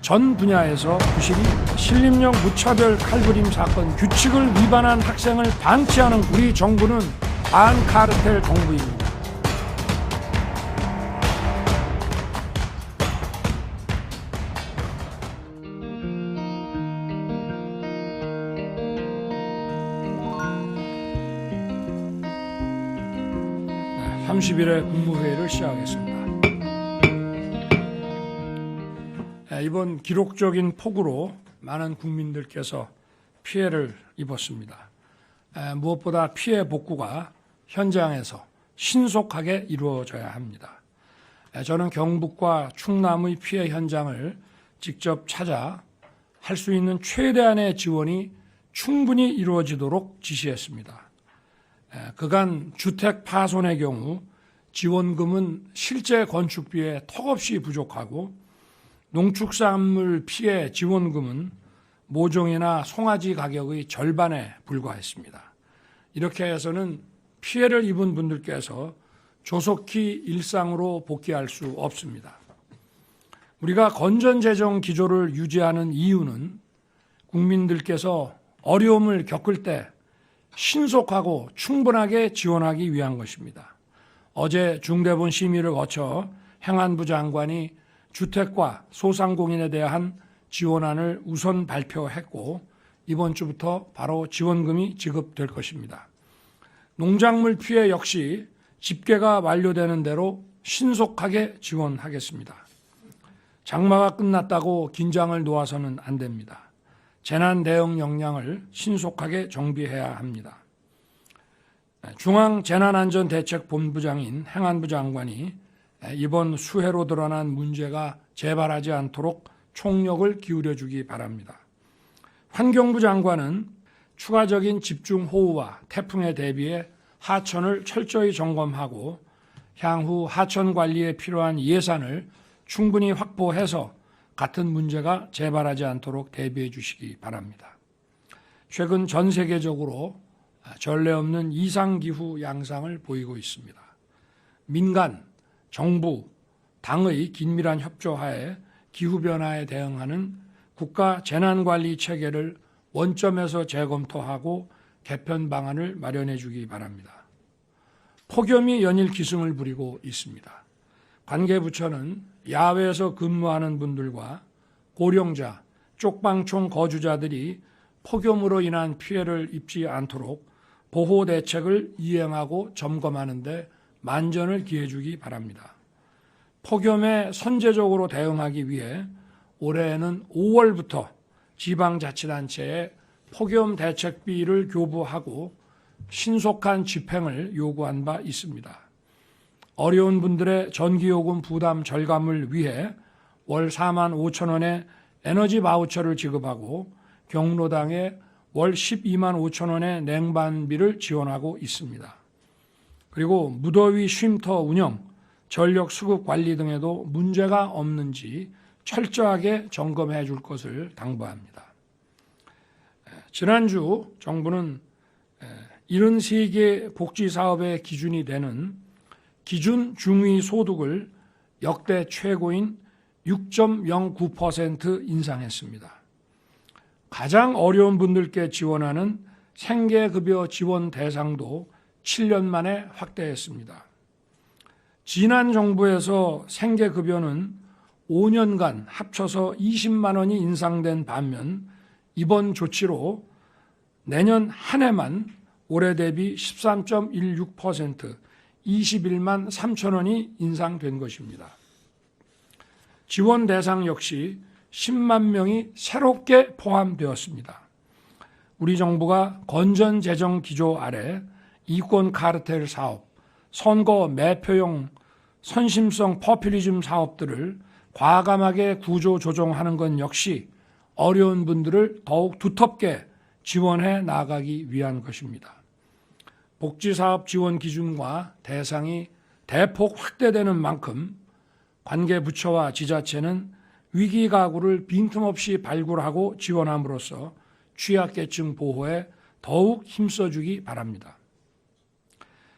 전 분야에서 부실이 신림역 무차별 칼부림 사건 규칙을 위반한 학생을 방치하는 우리 정부는 반카르텔 정부입니다. 네, 30일에 국무회의를 시작하겠습니다. 이번 기록적인 폭우로 많은 국민들께서 피해를 입었습니다. 무엇보다 피해 복구가 현장에서 신속하게 이루어져야 합니다. 저는 경북과 충남의 피해 현장을 직접 찾아 할 수 있는 최대한의 지원이 충분히 이루어지도록 지시했습니다. 그간 주택 파손의 경우 지원금은 실제 건축비에 턱없이 부족하고 농축산물 피해 지원금은 모종이나 송아지 가격의 절반에 불과했습니다. 이렇게 해서는 피해를 입은 분들께서 조속히 일상으로 복귀할 수 없습니다. 우리가 건전재정 기조를 유지하는 이유는 국민들께서 어려움을 겪을 때 신속하고 충분하게 지원하기 위한 것입니다. 어제 중대본 심의를 거쳐 행안부 장관이 주택과 소상공인에 대한 지원안을 우선 발표했고 이번 주부터 바로 지원금이 지급될 것입니다. 농작물 피해 역시 집계가 완료되는 대로 신속하게 지원하겠습니다. 장마가 끝났다고 긴장을 놓아서는 안 됩니다. 재난 대응 역량을 신속하게 정비해야 합니다. 중앙재난안전대책본부장인 행안부 장관이 이번 수해로 드러난 문제가 재발하지 않도록 총력을 기울여주기 바랍니다. 환경부 장관은 추가적인 집중호우와 태풍에 대비해 하천을 철저히 점검하고 향후 하천 관리에 필요한 예산을 충분히 확보해서 같은 문제가 재발하지 않도록 대비해 주시기 바랍니다. 최근 전 세계적으로 전례 없는 이상기후 양상을 보이고 있습니다. 민간, 정부, 당의 긴밀한 협조하에 기후변화에 대응하는 국가 재난관리 체계를 원점에서 재검토하고 개편 방안을 마련해 주기 바랍니다. 폭염이 연일 기승을 부리고 있습니다. 관계부처는 야외에서 근무하는 분들과 고령자, 쪽방촌 거주자들이 폭염으로 인한 피해를 입지 않도록 보호 대책을 이행하고 점검하는 데 만전을 기해 주기 바랍니다. 폭염에 선제적으로 대응하기 위해 올해에는 5월부터 지방자치단체에 폭염 대책비를 교부하고 신속한 집행을 요구한 바 있습니다. 어려운 분들의 전기요금 부담 절감을 위해 월 4만 5천 원의 에너지 바우처를 지급하고 경로당에 월 12만 5천 원의 냉방비를 지원하고 있습니다. 그리고 무더위 쉼터 운영, 전력 수급 관리 등에도 문제가 없는지 철저하게 점검해 줄 것을 당부합니다. 지난주 정부는 73개 복지사업의 기준이 되는 기준 중위 소득을 역대 최고인 6.09% 인상했습니다. 가장 어려운 분들께 지원하는 생계급여 지원 대상도 7년 만에 확대했습니다. 지난 정부에서 생계급여는 5년간 합쳐서 20만 원이 인상된 반면 이번 조치로 내년 한 해만 올해 대비 13.16% 21만 3천 원이 인상된 것입니다. 지원 대상 역시 10만 명이 새롭게 포함되었습니다. 우리 정부가 건전재정 기조 아래 이권 카르텔 사업, 선거 매표용 선심성 포퓰리즘 사업들을 과감하게 구조 조정하는 것 역시 어려운 분들을 더욱 두텁게 지원해 나가기 위한 것입니다. 복지사업 지원 기준과 대상이 대폭 확대되는 만큼 관계부처와 지자체는 위기가구를 빈틈없이 발굴하고 지원함으로써 취약계층 보호에 더욱 힘써주기 바랍니다.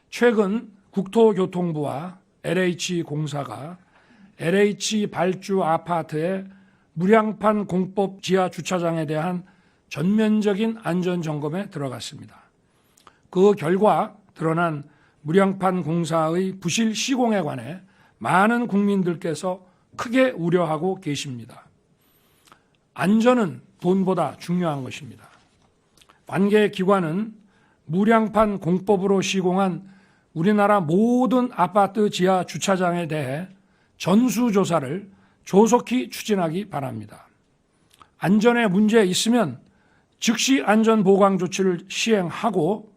최근 국토교통부와 LH공사가 LH 발주 아파트에 무량판 공법 지하 주차장에 대한 전면적인 안전점검에 들어갔습니다. 그 결과 드러난 무량판 공사의 부실 시공에 관해 많은 국민들께서 크게 우려하고 계십니다. 안전은 돈보다 중요한 것입니다. 관계기관은 무량판 공법으로 시공한 우리나라 모든 아파트 지하 주차장에 대해 전수조사를 조속히 추진하기 바랍니다. 안전에 문제 있으면 즉시 안전보강 조치를 시행하고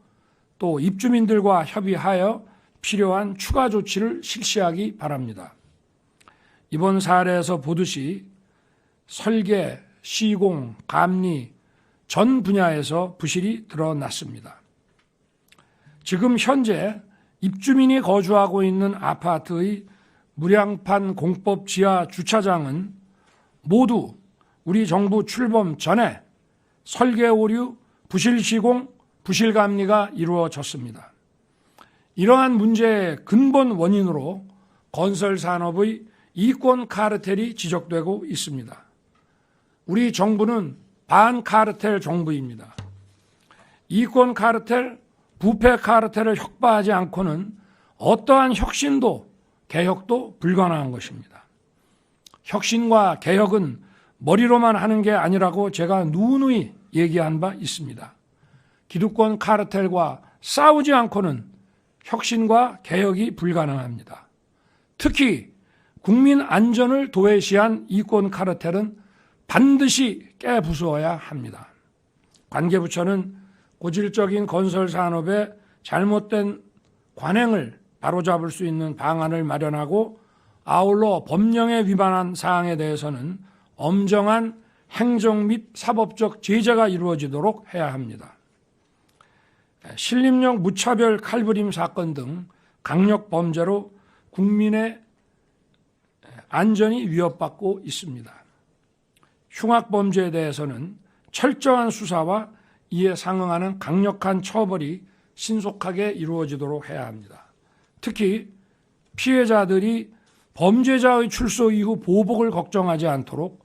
또 입주민들과 협의하여 필요한 추가 조치를 실시하기 바랍니다. 이번 사례에서 보듯이 설계, 시공, 감리 전 분야에서 부실이 드러났습니다. 지금 현재 입주민이 거주하고 있는 아파트의 무량판 공법 지하 주차장은 모두 우리 정부 출범 전에 설계 오류, 부실 시공, 부실 감리가 이루어졌습니다. 이러한 문제의 근본 원인으로 건설 산업의 이권 카르텔이 지적되고 있습니다. 우리 정부는 반카르텔 정부입니다. 이권 카르텔, 부패 카르텔을 혁파하지 않고는 어떠한 혁신도 개혁도 불가능한 것입니다. 혁신과 개혁은 머리로만 하는 게 아니라고 제가 누누이 얘기한 바 있습니다. 기득권 카르텔과 싸우지 않고는 혁신과 개혁이 불가능합니다. 특히 국민 안전을 도외시한 이권 카르텔은 반드시 깨부수어야 합니다. 관계부처는 고질적인 건설 산업의 잘못된 관행을 바로잡을 수 있는 방안을 마련하고 아울러 법령에 위반한 사항에 대해서는 엄정한 행정 및 사법적 제재가 이루어지도록 해야 합니다. 신림역 무차별 칼부림 사건 등 강력 범죄로 국민의 안전이 위협받고 있습니다. 흉악 범죄에 대해서는 철저한 수사와 이에 상응하는 강력한 처벌이 신속하게 이루어지도록 해야 합니다. 특히 피해자들이 범죄자의 출소 이후 보복을 걱정하지 않도록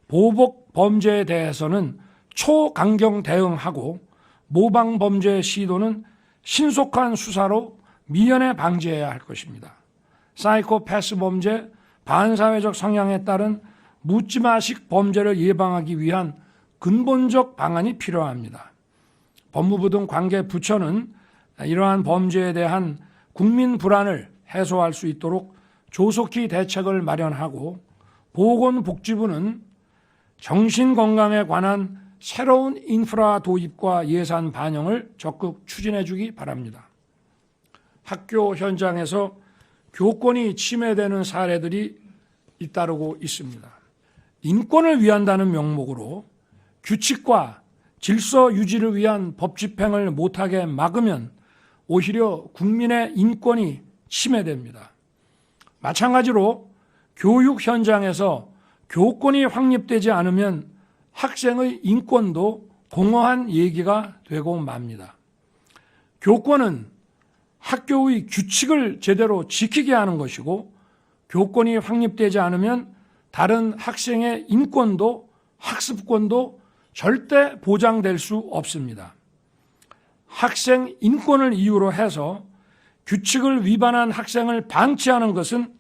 보복 범죄에 대해서는 초강경 대응하고 모방 범죄 시도는 신속한 수사로 미연에 방지해야 할 것입니다. 사이코패스 범죄, 반사회적 성향에 따른 묻지마식 범죄를 예방하기 위한 근본적 방안이 필요합니다. 법무부 등 관계 부처는 이러한 범죄에 대한 국민 불안을 해소할 수 있도록 조속히 대책을 마련하고 보건복지부는 정신건강에 관한 새로운 인프라 도입과 예산 반영을 적극 추진해 주기 바랍니다. 학교 현장에서 교권이 침해되는 사례들이 잇따르고 있습니다. 인권을 위한다는 명목으로 규칙과 질서 유지를 위한 법 집행을 못하게 막으면 오히려 국민의 인권이 침해됩니다. 마찬가지로 교육 현장에서 교권이 확립되지 않으면 학생의 인권도 공허한 얘기가 되고 맙니다. 교권은 학교의 규칙을 제대로 지키게 하는 것이고 교권이 확립되지 않으면 다른 학생의 인권도 학습권도 절대 보장될 수 없습니다. 학생 인권을 이유로 해서 규칙을 위반한 학생을 방치하는 것은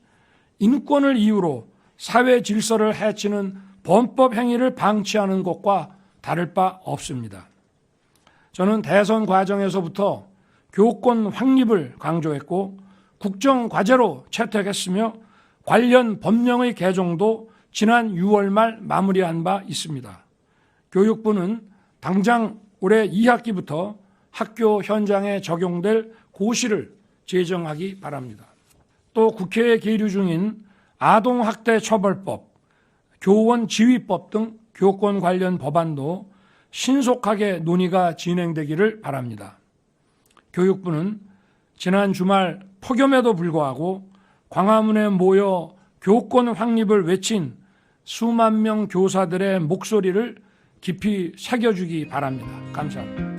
인권을 이유로 사회 질서를 해치는 범법 행위를 방치하는 것과 다를 바 없습니다. 저는 대선 과정에서부터 교권 확립을 강조했고 국정과제로 채택했으며 관련 법령의 개정도 지난 6월 말 마무리한 바 있습니다. 교육부는 당장 올해 2학기부터 학교 현장에 적용될 고시를 제정하기 바랍니다. 또 국회에 계류 중인 아동학대처벌법, 교원지휘법 등 교권 관련 법안도 신속하게 논의가 진행되기를 바랍니다. 교육부는 지난 주말 폭염에도 불구하고 광화문에 모여 교권 확립을 외친 수만 명 교사들의 목소리를 깊이 새겨주기 바랍니다. 감사합니다.